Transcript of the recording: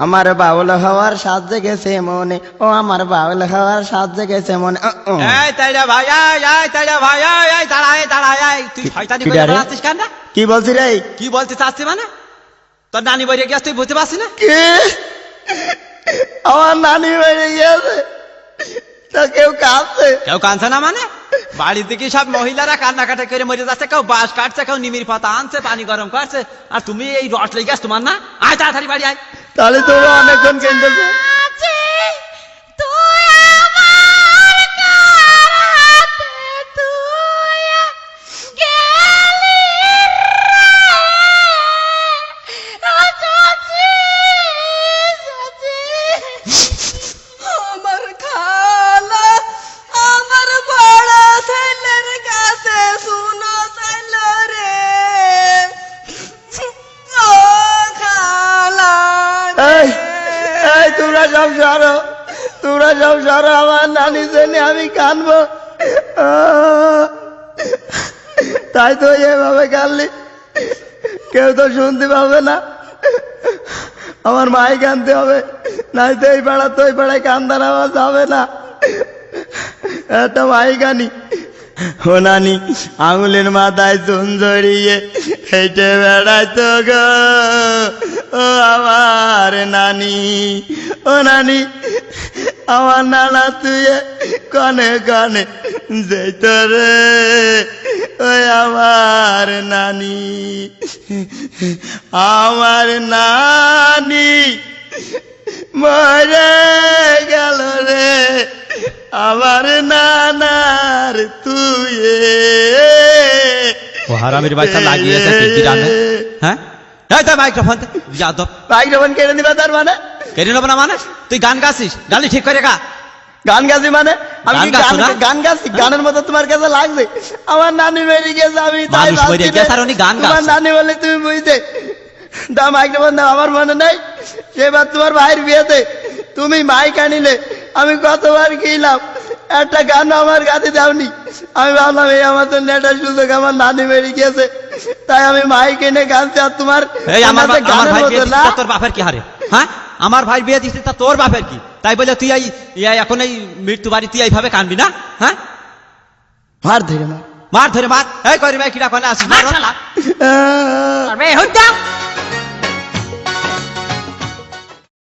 আমার বাউল হওয়ার সাজে গেছে মনে, ও আমার বাউল হওয়ার সাজে গেছে মনে। এই তাইরা ভাই, এই তাইরা ভাই, এই দাঁড়া, তুই শয়তানি কি করে রে? বেড়াচ্ছিস কেন? কি বলছি রে? কি বলতে চাচ্ছি মানে? তোর নানি বাইরে গিয়ে তুই বুঝতে পারছিস না? কি? আমার নানি বেড়ে গিয়েছে, তা কেউ কাঁদছে? কেউ কাঁদছে না মানে? বাড়িতে কি সব মহিলারা কান্নাকাটি করে মরে যাচ্ছে? কেউ বাঁশ কাটছে, কেউ নিমির পাতা আনছে, পানি গরম করছে, আর তুমি এই রট লেগে গেছ তোমার না? আয় তাড়াতাড়ি বাড়ি আয়। তাহলে তোমরা অনেকক্ষণ কেঁদেছে। আমার খালা আমার বড় ছেলের কাছে শুনো ছিল রে, ও খালা এই এই তোমরা সব সরো, তোমরা সব সরো, আমার নানি জেনে আমি কানবো। তাই তো এভাবে কানলি কেউ তো শুনতে পাবে না, আমার মাই কানতে হবে, নাই তো এই পাড়া তো এই পাড়ায় কান্দার আওয়াজ হবে না। একটা মাই কানি। ও নানি আঙুলের মাথায় চুন জড়িয়ে হেঁটে বেড়াইতো গো, ও আমার নানি, ও নানি আমার নানা তুই কনে কনে যেত রে, ওই আমার নানি, আমার নানি মরে গেল রে, আমার নানার তুই। ও হারামির বাচ্চা লাগিয়েছে কি জানে? হ্যাঁ, এই তো মাইক্রোফোন যাদব মাইক্রোফোন কেড়ে নিবা তার মানে? কেড়ে নেবো না মানে? তুই গান গাছিস, গালি ঠিক করে গা। গান গাছি মানে? আমি কি গান গাচ্ছো না? গান গাছি? গানের মতো তোমার কাছে লাগছে? আমার নানি বেরিয়ে গেছে, আমি তাই মানুষ মরে ভাবছি গেছে রে। আর উনি গান তোমার গাচ্ছে। নানি বলে তুমি বুঝতে দাও মাইক্রোফোন দাও। আমার মনে নেই সেবার তোমার ভাইয়ের বিয়েতে তুমি মাইক আনিলে, আমি কতবার গেলাম, একটা গান আমার গাতে দাওনি। আমি ভাবলাম এই আমার জন্য একটা সুযোগ, আমার নানি বেরিয়ে গেছে, তাই আমি মাইক এনে গানছি। আর তোমার এই আমার গানের ভাই মতো বিয়ে না। দিছিস, তোর বাপের কি হারে? হ্যাঁ, আমার ভাই বিয়ে দিছিস, তা তোর বাপের কি? তাই বলে তুই এখন এই মৃত্যু বাড়ি তুই এইভাবে কানবি না? হ্যাঁ, মার ধরে মার। মার ধরে মার। এই করি ভাই কিরা কোনে আসিস? মার, আহ, আরে হইতা